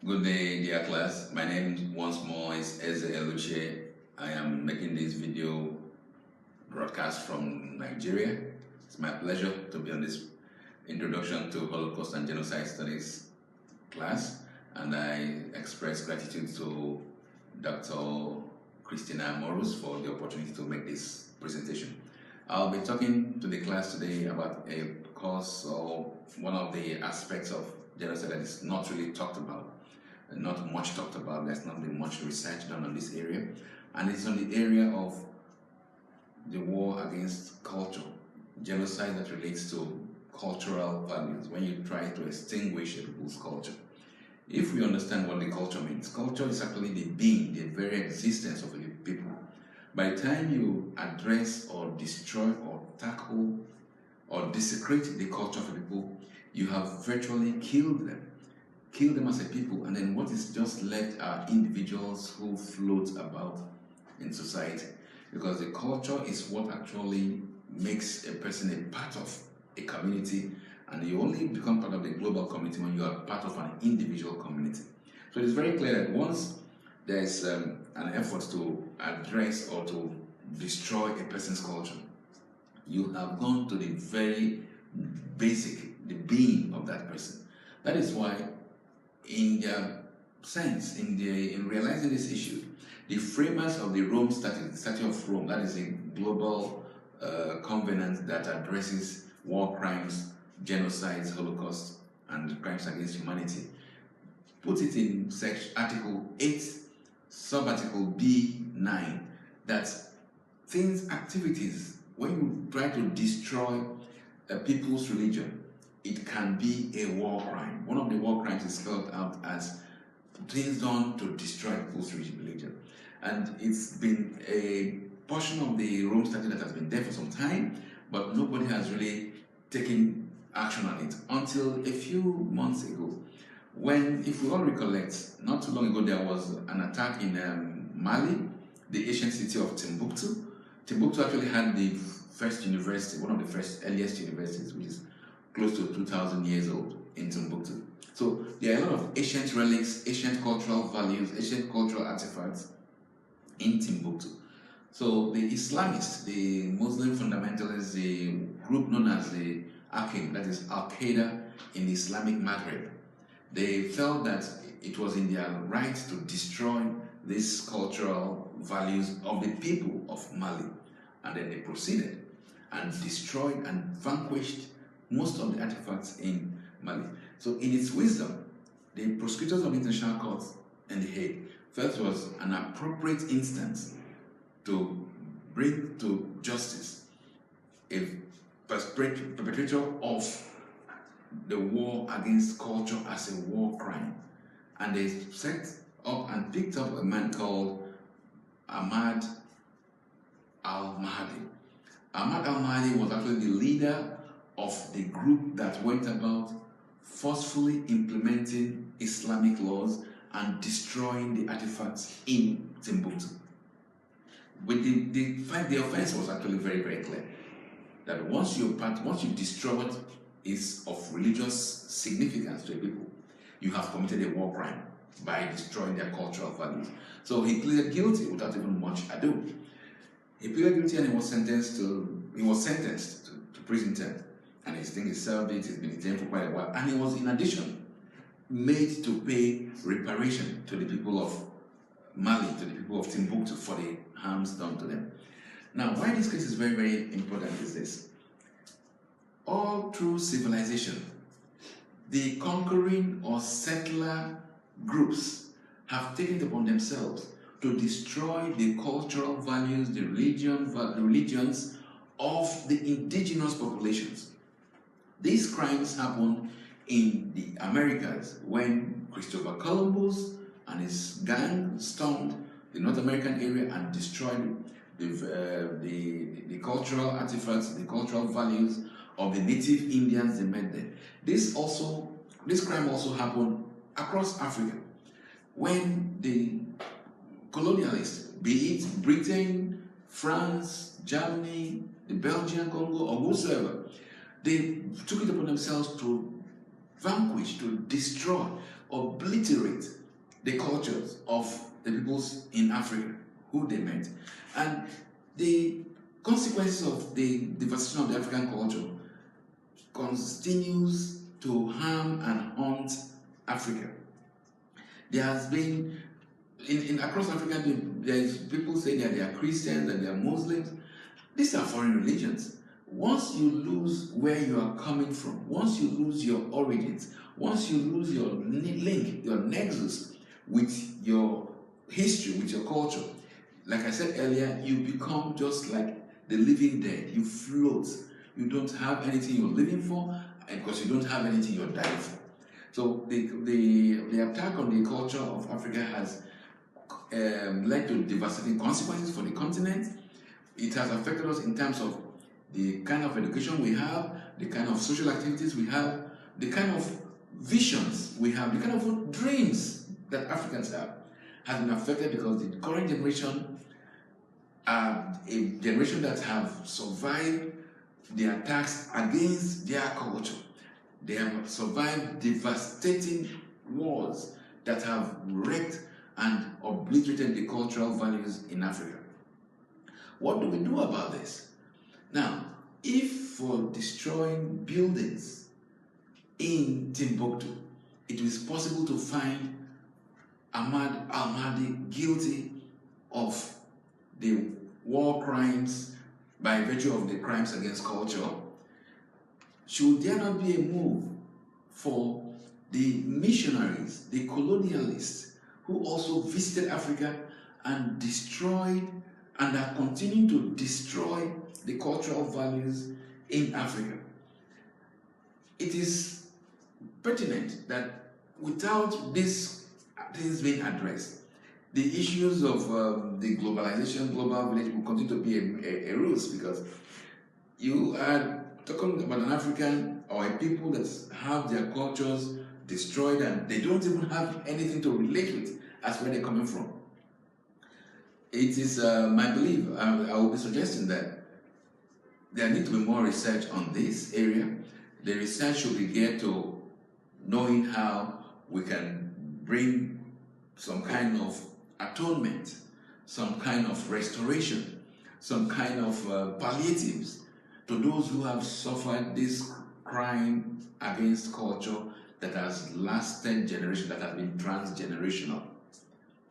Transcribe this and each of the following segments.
Good day, dear class. My name once more is Eze Eluche. I am making this video broadcast from Nigeria. It's my pleasure to be on this Introduction to Holocaust and Genocide Studies class, and I express gratitude to Dr. Christina Morus for the opportunity to make this presentation. I'll be talking to the class today about a course or one of the aspects of genocide that is not really talked about. Not much talked about. There's not been much research done on this area, and it's on the area of the war against culture, genocide that relates to cultural values, when you try to extinguish a people's culture. If we understand what the culture means, culture is actually the being, the very existence of a people. By the time you address or destroy or tackle or desecrate the culture of a people, you have virtually killed them as a people, and then what is just left are individuals who float about in society, because the culture is what actually makes a person a part of a community, and you only become part of the global community when you are part of an individual community. So it's very clear that once there is an effort to address or to destroy a person's culture, you have gone to the very basic, the being of that person. That is why, in their sense, in realizing this issue, the framers of the Rome Statute, the Statute of Rome, that is a global covenant that addresses war crimes, genocides, Holocaust, and crimes against humanity, put it in Article 8, Subarticle B9, that activities, when you try to destroy a people's religion, it can be a war crime. One of the war crimes is spelled out as things done to destroy people's religion. And it's been a portion of the Rome Statute that has been there for some time, but nobody has really taken action on it until a few months ago, when, if we all recollect, not too long ago there was an attack in Mali, the ancient city of Timbuktu. Timbuktu actually had the first university, one of the first earliest universities, which is close to 2,000 years old in Timbuktu. So there are a lot of ancient relics, ancient cultural values, ancient cultural artifacts in Timbuktu. So the Islamists, the Muslim fundamentalists, the group known as the Akim, that is Al-Qaeda in the Islamic Maghreb, they felt that it was in their right to destroy these cultural values of the people of Mali. And then they proceeded and destroyed and vanquished most of the artifacts in Mali. So in its wisdom, the prosecutors of the International Court in The Hague felt it was an appropriate instance to bring to justice a perpetrator of the war against culture as a war crime. And they set up and picked up a man called Ahmad al-Mahdi. Ahmad al-Mahdi was actually the leader of the group that went about forcefully implementing Islamic laws and destroying the artifacts in Timbuktu. But the offense was actually very, very clear. That once you destroy what is of religious significance to a people, you have committed a war crime by destroying their cultural values. So he pleaded guilty without even much ado. He pleaded guilty and he was sentenced to prison term. And his thing is served it, he's been detained for quite a while. And he was, in addition, made to pay reparation to the people of Mali, to the people of Timbuktu, for the harms done to them. Now, why this case is very, very important is this. All through civilization, the conquering or settler groups have taken it upon themselves to destroy the cultural values, the religions of the indigenous populations. These crimes happened in the Americas when Christopher Columbus and his gang stormed the North American area and destroyed the cultural artifacts, the cultural values of the native Indians they met there. This crime also happened across Africa when the colonialists, be it Britain, France, Germany, the Belgian Congo, or whosoever, they took it upon themselves to vanquish, to destroy, obliterate the cultures of the peoples in Africa, who they met. And the consequences of the devastation of the African culture continues to harm and haunt Africa. There has been, across Africa, there is people say that they are Christians and they are Muslims. These are foreign religions. Once you lose where you are coming from, once you lose your origins, once you lose your link, your nexus with your history, with your culture, like I said earlier, you become just like the living dead. You float. You don't have anything you're living for, and because you don't have anything you're dying for. So the attack on the culture of Africa has led to devastating consequences for the continent. It has affected us in terms of the kind of education we have, the kind of social activities we have, the kind of visions we have, the kind of dreams that Africans have, has been affected because the current generation are a generation that have survived the attacks against their culture. They have survived devastating wars that have wrecked and obliterated the cultural values in Africa. What do we do about this? Now, if for destroying buildings in Timbuktu, it is possible to find Ahmad al-Mahdi guilty of the war crimes by virtue of the crimes against culture, should there not be a move for the missionaries, the colonialists, who also visited Africa and destroyed and are continuing to destroy the cultural values in Africa? It is pertinent that without these things being addressed, the issues of the globalization, global village will continue to be a ruse, because you are talking about an African or a people that have their cultures destroyed and they don't even have anything to relate with as where they're coming from. It is my belief, I will be suggesting that there needs to be more research on this area. The research should be geared to knowing how we can bring some kind of atonement, some kind of restoration, some kind of palliatives to those who have suffered this crime against culture that has lasted generations, that has been transgenerational.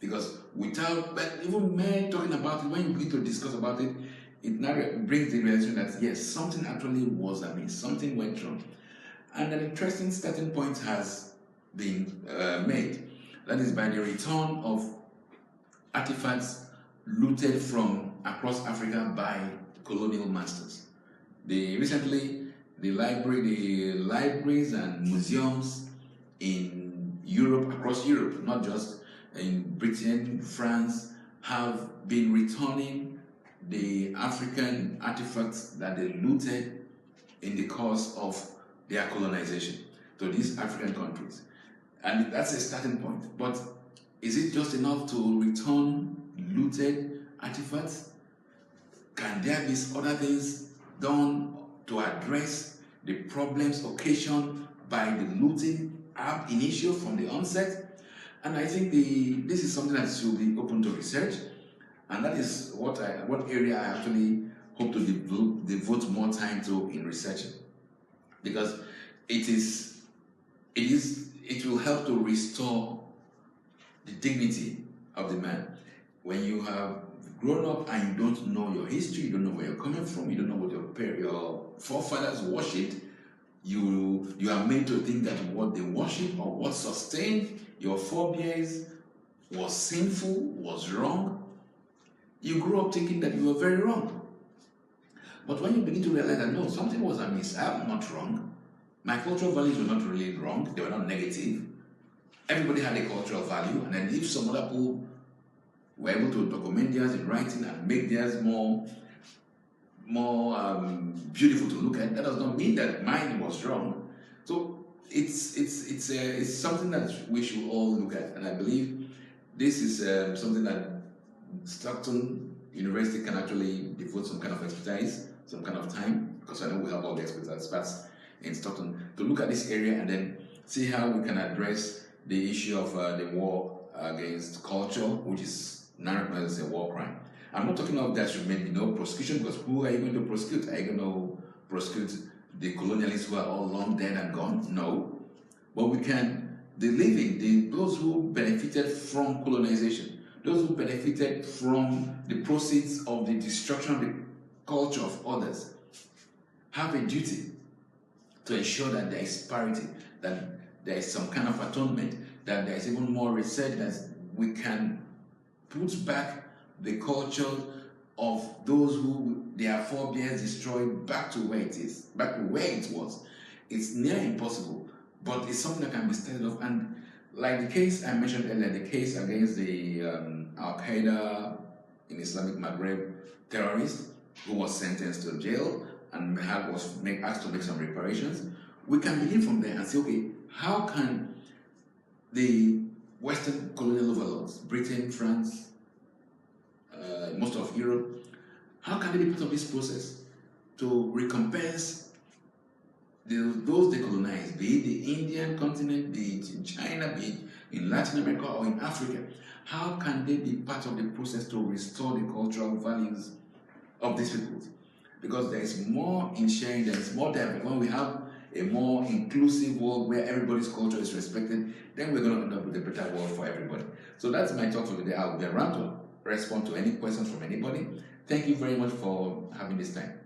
Because without, but even men talking about it, when you begin to discuss about it, it now brings the realization that yes, something actually was amiss, something went wrong. And an interesting starting point has been made. That is by the return of artifacts looted from across Africa by colonial masters. Recently, the libraries and museums in Europe, across Europe, not just in Britain, France, have been returning the African artifacts that they looted in the course of their colonization to these African countries. And that's a starting point. But is it just enough to return looted artifacts? Can there be other things done to address the problems occasioned by the looting ab initio from the onset? And I think this is something that should be open to research, and that is what area I actually hope to devote more time to in researching, because it will help to restore the dignity of the man. When you have grown up and you don't know your history, you don't know where you're coming from, you don't know what your forefathers worshipped, you are made to think that what they worship or what sustained your forebears was sinful, was wrong. You grew up thinking that you were very wrong. But when you begin to realize that no, something was amiss, I'm not wrong. My cultural values were not really wrong, they were not negative. Everybody had a cultural value, and then if some other people were able to document theirs in writing and make theirs more beautiful to look at, that does not mean that mine was wrong. So it's something that we should all look at, and I believe this is something that Stockton University can actually devote some kind of expertise, some kind of time, because I know we have all the experts in Stockton, to look at this area and then see how we can address the issue of the war against culture, which is now recognized as a war crime. I'm not talking of there should maybe no prosecution, because who are you going to prosecute? Are you going to prosecute the colonialists who are all long dead and gone? No. But we can, the living, those who benefited from colonization, those who benefited from the proceeds of the destruction of the culture of others, have a duty to ensure that there is parity, that there is some kind of atonement, that there is even more research, that we can put back the culture of those who their forebears destroyed back to where it is, back to where it was. It's near impossible, but it's something that can be started off. And like the case I mentioned earlier, the case against the Al-Qaeda in Islamic Maghreb terrorist who was sentenced to jail and was asked to make some reparations, we can begin from there and say, okay, how can the Western colonial overlords, Britain, France, most of Europe, how can they be part of this process to recompense those they colonized, be it the Indian continent, be it in China, be it in Latin America or in Africa? How can they be part of the process to restore the cultural values of these peoples? Because there is more in sharing, there is more development. When we have a more inclusive world where everybody's culture is respected, then we're going to end up with a better world for everybody. So that's my talk for today. I'll be around to respond to any questions from anybody. Thank you very much for having this time.